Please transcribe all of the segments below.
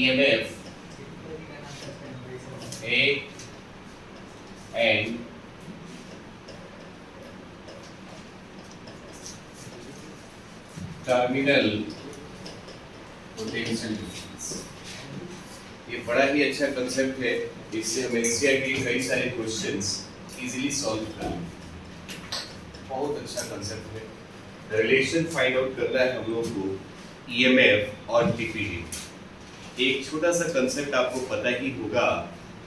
EMF A and terminal potential difference. ये बड़ा ही अच्छा कंसेप्ट है, इससे हम एनसीईआरटी के कई सारे क्वेश्चंस इजीली सॉल्व कर लेंगे। बहुत अच्छा कंसेप्ट है। रिलेशन फाइंड आउट करना है हम लोग को ईएमएफ और टीपीडी। एक छोटा सा कंसेप्ट आपको पता ही होगा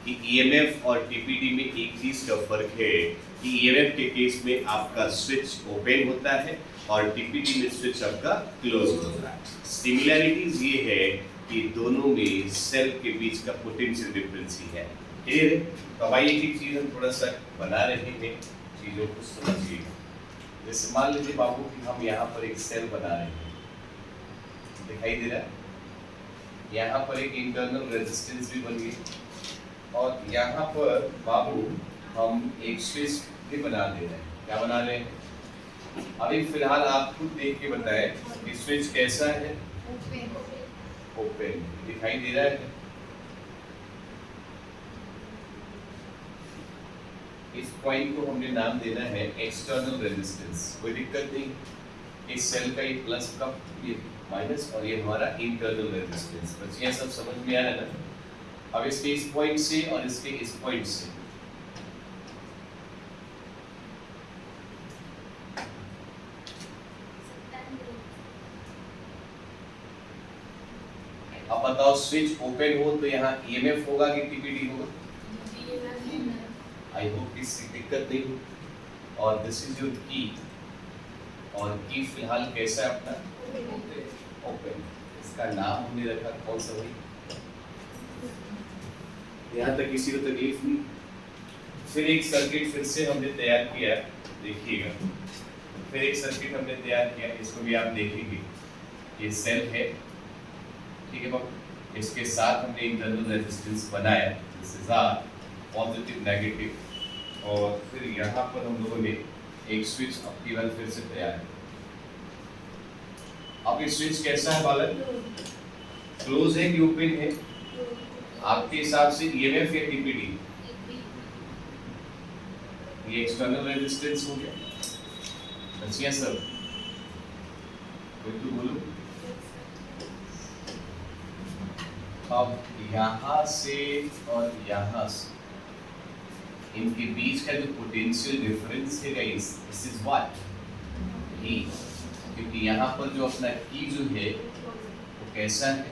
कि ईएमएफ और टीपीडी में एक चीज का फर्क है कि ईएमएफ के केस में आपका स्विच ओपन होता है और टीपीडी में स्विच आपका क्लोज होता है। सिमिलैरिटीज ये है कि दोनों में सेल के बीच का पोटेंशियल डिफरेंस ही है। क्लियर है? तो अब आइए एक चीज हम थोड़ा सा बना रहे हैं, चीजों को समझिएगा। जैसे मान लीजिए बाबू कि हम यहाँ पर एक सेल बना रहे हैं, दिखाई दे रहा है? यहाँ पर एक इंटरनल रेजिस्टेंस भी बन गई और यहाँ पर बाबू हम एक स्विच भी बना दे रहे हैं। क्या बना रहे हैं? अभी फिलहाल आप खुद देख के बताएं कि स्विच कैसा है? ओपन दिखाई दे रहा है। इस पॉइंट को हमने नाम देना है एक्सटर्नल रेजिस्टेंस। कोई दिक्कत नहीं। इस सेल का ये प्लस का ये माइनस और ये हमारा इंटरनल रेजिस्टेंस। बस ये सब समझ में आ रहा है ना? अब इसके इस पॉइंट से और इसके इस पॉइंट से अब बताओ, स्विच ओपन हो तो यहाँ ईएमएफ होगा कि टीपीडी होगा? आई होप किसी दिक्कत नहीं हो। और दिस इज योर की, और की फिलहाल कैसा है अपना? ओपन। इसका नाम हमने रखा कौन सा भाई? यहाँ तक किसी को तकलीफ नहीं। फिर एक सर्किट फिर से हमने तैयार किया, देखिएगा। फिर एक सर्किट हमने तैयार किया, इसको भी आप देखेंगे। ये सेल है, ठीक है बाबू। इसके साथ हमने इंटरनल रेजिस्टेंस बनाया, this is our positive negative. और फिर यहाँ पर हम लोगों ने एक स्विच अपनी बार फिर से तैयार किया। अब ये स्विच कैसा है बालक? क्लोज है कि ओपन है? आपके हिसाब से ईएमएफ या टीपीडी? ये एक्सटर्नल रेजिस्टेंस हो गया। अच्छा सर, कोई तो बोलो। अब यहाँ से और यहाँ से इनके बीच का जो पोटेंशियल डिफरेंस है गाइस, दिस इज व्हाट? ई। क्योंकि यहाँ पर जो अपना की जो है वो कैसा है?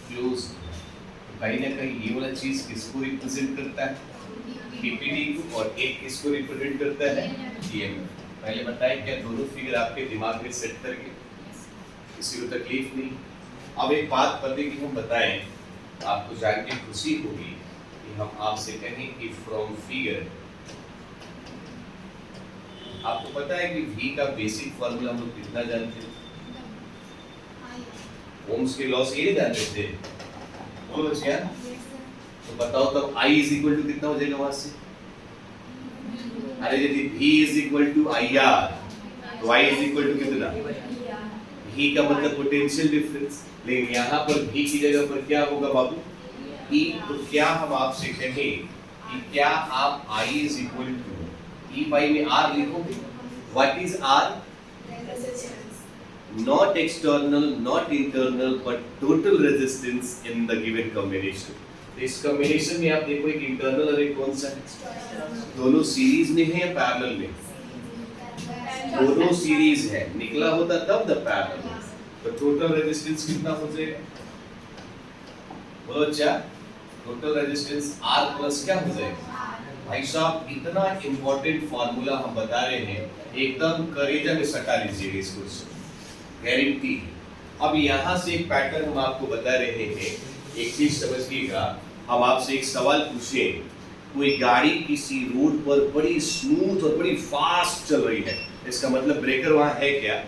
क्लोज। तो कहीं ना कहीं ये वाला चीज किसको रिप्रेजेंट करता है? टीपीडी को। और एक किसको रिप्रेजेंट करता है? ईएमएफ। पहले बताएं क्या दोनों फिगर आपके दिमाग में सेट करके? किसी को तकलीफ नहीं। अब एक बात पते कि हम बताएं, आपको जान के खुशी होगी कि हम आपसे कहें कि फ्रॉम फिगर, आपको पता है कि V का बेसिक फार्मूला हम लोग कितना जानते हैं? ओम्स के लॉ से ये जानते थे? बोलो बच्चियां। तो बताओ तब I इज इक्वल टू कितना हो जाएगा वहां से? अरे यदि V is equal to IR तो I इज इक्वल टू कितना? V का मतलब पोटेंशियल डिफरेंस। लेकिन यहाँ पर V की जगह पर क्या होगा बाबू? E। तो क्या हम आपसे कहें कि क्या आप I is equal to E by में R लिखोगे? What is R? Not external, not internal, but total resistance in the given combination. इस कॉम्बिनेशन में आप देखो एक इंटरनल और एक कौन सा है? दोनों सीरीज में है या पैरेलल में? दोनों सीरीज है। निकला होता तब द पैरेलल। तो टोटल रेजिस्टेंस कितना हो जाएगा? बोलो अच्छा। टोटल रेजिस्टेंस R प्लस क्या हो जाएगा? भाई साहब इतना इंपॉर्टेंट फार्मूला हम बता रहे हैं, एकदम करेजा में सटा लीजिएगा इसको, गारंटी। अब यहाँ से एक पैटर्न हम आपको बता रहे हैं, एक चीज समझिएगा। हम आपसे एक सवाल पूछे, कोई गाड़ी किसी रोड पर बड़ी स्मूथ और बड़ी फास्ट चल रही है, इसका मतलब ब्रेकर वहाँ है क्या?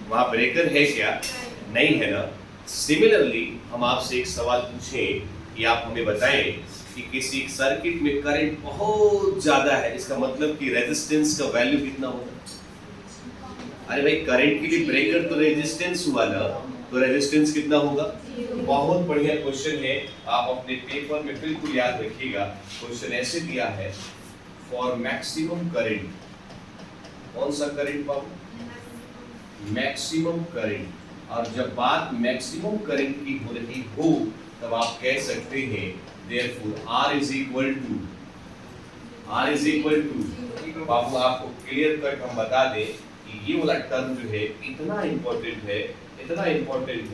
वहाँ ब्रेकर है क्या? नहीं है ना। सिमिलरली हम आपसे एक सवाल पूछें कि आप हमें बताएं कि किसी सर्किट में करंट बहुत ज्यादा है, इसका मतलब कि रेजिस्टेंस का वैल्यू कितना होगा? अरे भाई करंट के लिए ब्रेकर तो रेजिस्टेंस हुआ ना, तो रेजिस्टेंस कितना होगा? बहुत बढ़िया क्वेश्चन है, आप अपने पेपर में बिल्कुल याद रखिएगा। क्वेश्चन ऐसे दिया है, फॉर मैक्सिमम करंट, कौन सा करंट बाबू? Maximum current. और जब बात मैक्सिमम करंट की हो रही हो तब आप कह सकते हैं therefore R is equal to बाबू आपको क्लियर कट हम बता दें कि ये वाला टर्म जो है इतना इम्पोर्टेंट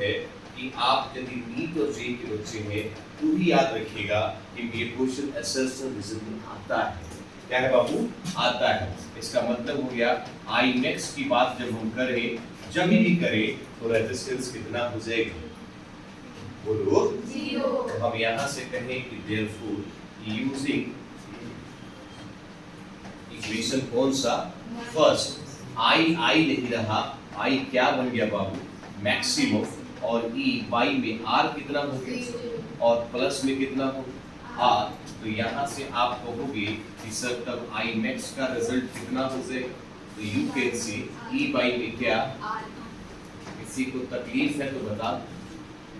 है कि आप यदि नीट और जे के बच्चे हैं तो भी याद रखिएगा कि ये क्वेश्चन असर्शन रीजनिंग आता है। क्या है बाबू? आता है। इसका मतलब हो गया आई मैक्स की बात जब हम करें, जब भी करें तो रेजिस्टेंस कितना हो जाएगा? बोलो 0। तो हम यहां से कहें कि देयरफॉर यूजिंग इक्वेशन कौन सा? फर्स्ट आई नहीं रहा, आई क्या बन गया बाबू? मैक्सिमम। और ई वाई में आर कितना हो गया और प्लस में कितना हो? आर। तो यहाँ से आप कहोगे कि सर तब आई मैक्स का रिजल्ट कितना हो जाएगा? तो you can see E by में क्या? किसी को तकलीफ है तो बता दो।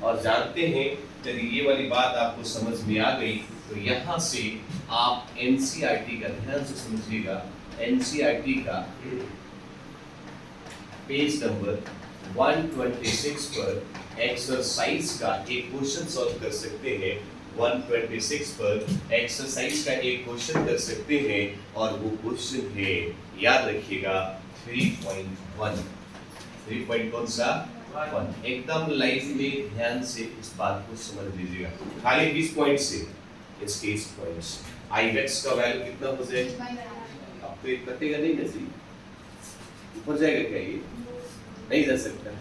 और जानते हैं यदि ये वाली बात आपको समझ में आ गई तो यहाँ से आप एनसीईआरटी का ध्यान से समझिएगा, एनसीईआरटी का पेज नंबर 126 पर एक्सरसाइज का एक क्वेश्चन सॉल्व कर सकते हैं। 126 पर एक्सरसाइज का एक क्वेश्चन कर सकते हैं और वो क्वेश्चन है, याद रखिएगा 3.1। 3 कौन सा? 1। एकदम लाइफ में ध्यान से इस बात को समझ लीजिएगा। खाली 20 पॉइंट से इसके इस पॉइंट से आई मैक्स का वैल्यू कितना हो जाएगा? आपको ये कटेगा नहीं नजी, ऊपर जाएगा क्या? ये नहीं जा सकता।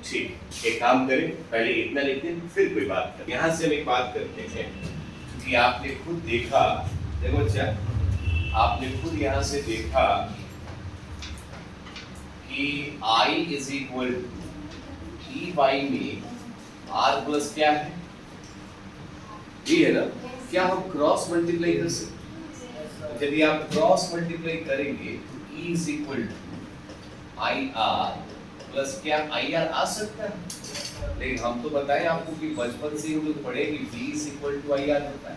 ठीक, एक काम करें, पहले इतना लिखते हैं फिर कोई बात करें। यहाँ से हम एक बात करते हैं क्योंकि आपने खुद देखा, देखो बच्चा, आपने खुद यहाँ से देखा कि I is equal to E by में R प्लस क्या है? ये है ना? क्या हम क्रॉस मल्टीप्लाई कर सकते? यदि आप क्रॉस मल्टीप्लाई करेंगे तो E is equal to I R plus क्या आई आर आ सकता है। लेकिन हम तो बताएं आपको कि बचपन से हम लोग पढ़े कि V is equal to I R होता है।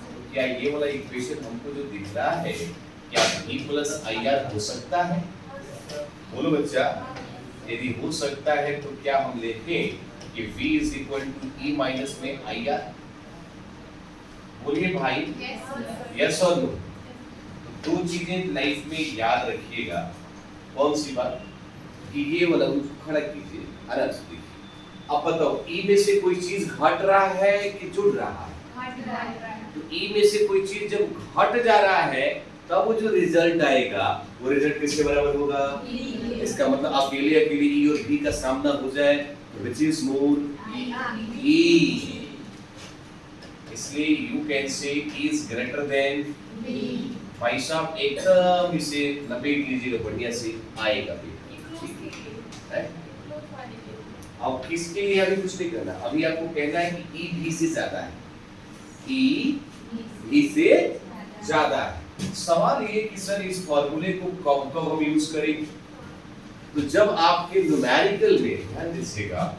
तो क्या ये वाला इक्वेशन हमको जो दिख रहा है क्या V प्लस आई आर हो सकता है? बोलो बच्चा, यदि हो सकता है तो क्या हम लिखें कि V is equal to E minus में आई आर? बोलिए भाई, यस और नो। दो चीजें लाइफ में याद रखिएगा। कौन सी बात? कि ये वाला खड़ा कीजिए, आराम से देखिए। अब बताओ ई में से कोई चीज घट रहा है कि जुड़ रहा है? घट रहा है। तो ई में से कोई चीज जब घट जा रहा है तब वो जो रिजल्ट आएगा वो रिजल्ट किसके बराबर होगा? इसका मतलब अकेले ई और बी का सामना हो जाए तो विच इज मोर? ई। इसलिए you can say E is greater than B। भाई साहब एकदम इसे लपेट लीजिएगा बढ़िया से, आएगा भी। अब किसके लिए अभी कुछ नहीं करना, अभी आपको कहना है कि E भी से ज्यादा है, E भी से ज्यादा है। सवाल ये कि सर इस फॉर्मूले को कब कब हम यूज करेंगे? तो जब आपके न्यूमेरिकल में, ध्यान दीजिएगा,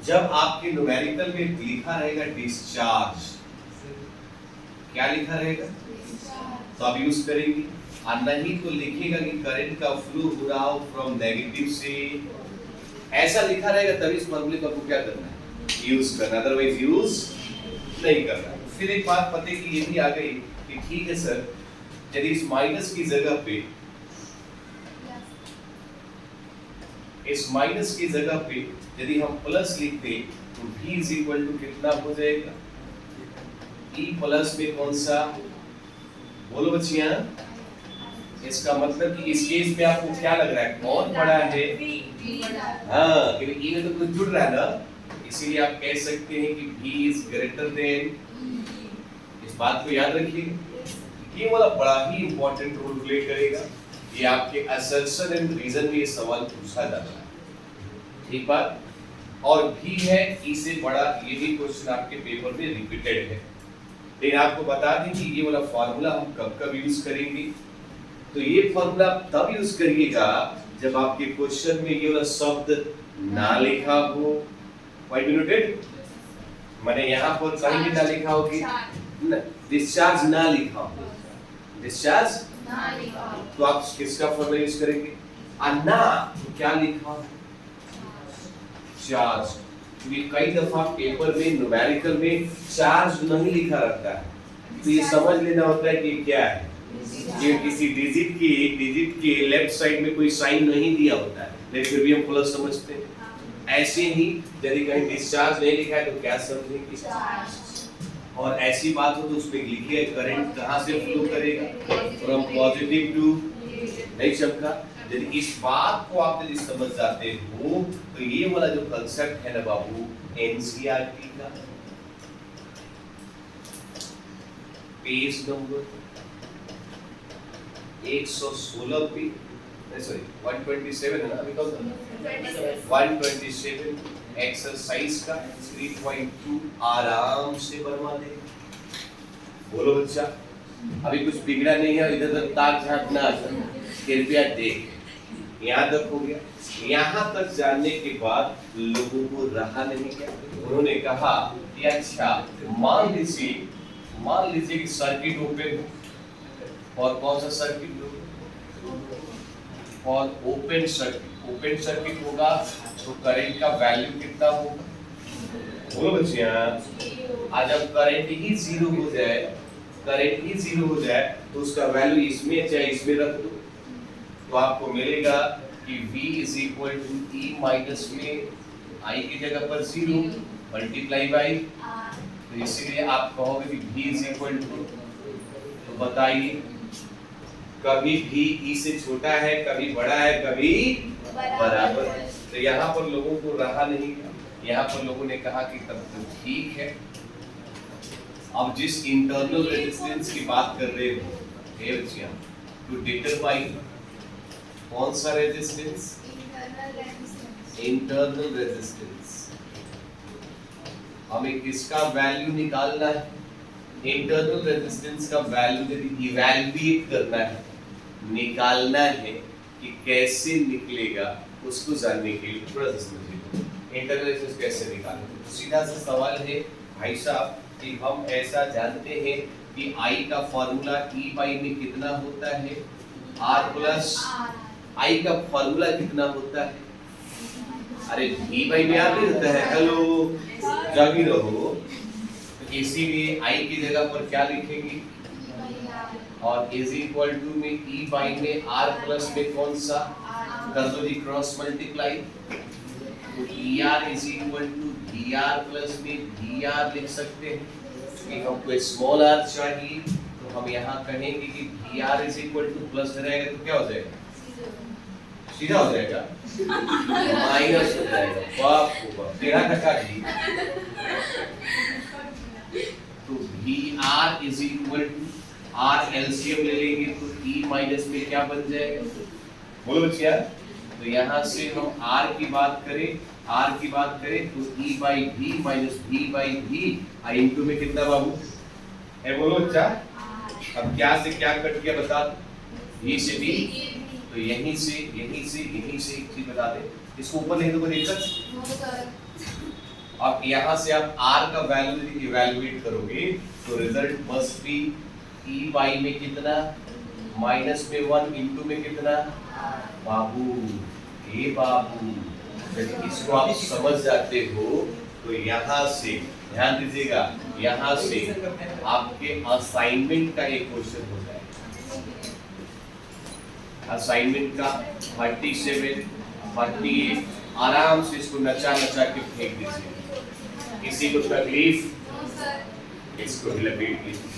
जब आपके न्यूमेरिकल में लिखा रहेगा डिस्चार्ज, क्या लिखा रहेगा? तो आप यूज करेंगे। और नहीं तो लिखेगा कि करंट का फ्लो हो रहा हो फ्रॉम नेगेटिव से, ऐसा लिखा रहेगा तभी इस फॉर्मूले को आपको क्या करना है? यूज करना, अदरवाइज यूज नहीं करना। फिर एक बात पते की ये भी आ गई कि ठीक है सर, यदि इस माइनस की जगह पे, इस माइनस की जगह पे यदि हम प्लस लिखते तो V इज इक्वल टू कितना हो जाएगा? E प्लस में कौन सा? बोलो बच्चियां, इसका मतलब कि इस केस में आपको क्या लग रहा है, कौन बड़ा है? हाँ, क्योंकि E में तो कुछ जुड़ रहा है ना, इसीलिए आप कह सकते हैं कि V इज ग्रेटर देन। इस बात को याद रखिए, ये वाला बड़ा ही इंपॉर्टेंट रोल प्ले करेगा। ये आपके असर्शन एंड रीजन में ये सवाल पूछा जाता है, ठीक बात। और भी है E से बड़ा, ये भी क्वेश्चन आपके पेपर में रिपीटेड है। लेकिन आपको बता दें कि ये वाला फॉर्मूला हम कब कब यूज करेंगे? तो ये फॉर्मूला तब यूज करिएगा जब आपके क्वेश्चन में ये वाला शब्द ना लिखा हो, पॉइंट बी नोटेड, मैंने यहाँ पर कहीं भी ना लिखा हो कि डिस्चार्ज ना लिखा हो, डिस्चार्ज ना लिखा हो, तो आप किसका फॉर्मूला यूज करेंगे? ना तो क्या लिखा हो? चार्ज। क्योंकि कई दफा पेपर में न्यूमेरिकल में चार्ज नहीं लिखा रहता है, तो ये समझ लेना होता है कि ये क्या है। ये किसी डिजिट के लेफ्ट साइड में कोई साइन नहीं दिया होता है, लेकिन फिर भी हम प्लस समझते हैं। ऐसे ही यदि कहीं डिस्चार्ज नहीं लिखा है तो क्या समझेंगे? चार्ज। और ऐसी बात हो तो उसमें लिखिए करंट कहाँ से फ्लो करेगा? फ्रॉम पॉजिटिव टू, नहीं चमका। यदि इस बात को आप यदि समझ जाते हो तो ये वाला जो कंसेप्ट है ना बाबू, एनसीईआरटी का पेज नंबर 116 पे, सॉरी 127 है ना अभी तो 127 एक्सरसाइज का 3.2 आराम से बनवा दे। बोलो बच्चा, अभी कुछ बिगड़ा नहीं है, इधर उधर ताक झांक ना कृपया देख। यहाँ तक हो गया। यहाँ तक जानने के बाद लोगों को रहा नहीं क्या, उन्होंने कहा कि अच्छा मान लीजिए कि सर्किट ओपन हो, और कौन सा सर्किट और ओपन सर्किट होगा तो करंट का वैल्यू कितना होगा? बोलो बच्चियां, आज जब करंट ही जीरो हो जाए तो उसका वैल्यू इसमें चाहे इसमें रख दो तो आपको मिलेगा कि V is equal to E minus में I की जगह पर 0 मल्टीप्लाई बाई, तो इसीलिए आप कहोगे कि V इज इक्वल टू, तो बताइए कभी भी E से छोटा है, कभी बड़ा है, कभी बराबर है। तो यहाँ पर लोगों को रहा नहीं, यहाँ पर लोगों ने कहा कि तब तो ठीक है। अब जिस इंटरनल रेजिस्टेंस की बात कर रहे हो हे बच्चियां, टू डिटरमाइन कौन सा रेजिस्टेंस? Internal resistance. हमें किसका वैल्यू निकालना है? इंटरनल रेजिस्टेंस का वैल्यू यदि इवैल्यूएट करना है, निकालना है कि कैसे निकलेगा, उसको जानने के लिए थोड़ा सा समझिए इंटरनल रेजिस्टेंस कैसे निकालें। सीधा सा सवाल है भाई साहब कि हम ऐसा जानते हैं कि I का फॉर्मूला E बाई में कितना होता है? R प्लस I का फॉर्मूला कितना होता है? अरे E बाई में R नहीं होता है, हेलो जागी रहो। तो इसीलिए I की जगह पर क्या लिखेंगे? और इज इक्वल टू में E बाई में R प्लस में कौन सा कर दो जी, क्रॉस मल्टीप्लाई, तो ER is equal to VR plus में VR लिख सकते हैं। क्योंकि हमको स्मॉल r चाहिए तो हम यहाँ कहेंगे कि VR is equal two plus रहेगा तो क्या हो जाएगा? सीधा हो जाएगा, माइनस हो जाएगा। बाप रे बाप, 13% जी। तो VR is equal to R LCM ले लेंगे तो E माइनस में क्या बन जाएगा? बोलो बच्चियां, तो यहाँ से हम R की बात करें तो E by V minus V by V, I into में कितना बाबू है? बोलो बच्चा, अब क्या से क्या कट किया बता दो? V से V, तो यहीं से एक चीज बता दे, इसको ऊपर लिख दो देखकर। अब यहाँ से आप R का वैल्यू इवैल्यूएट करोगे तो result must be E by में कितना, माइनस में 1 इंटू में कितना बाबू, हे बाबू। यदि इसको आप समझ जाते हो तो यहाँ से ध्यान दीजिएगा, यहाँ से आपके असाइनमेंट का एक क्वेश्चन होता है, असाइनमेंट का 37, 38, आराम से इसको नचा के फेंक दीजिए। किसी को तकलीफ, इसको लपेट लीजिए।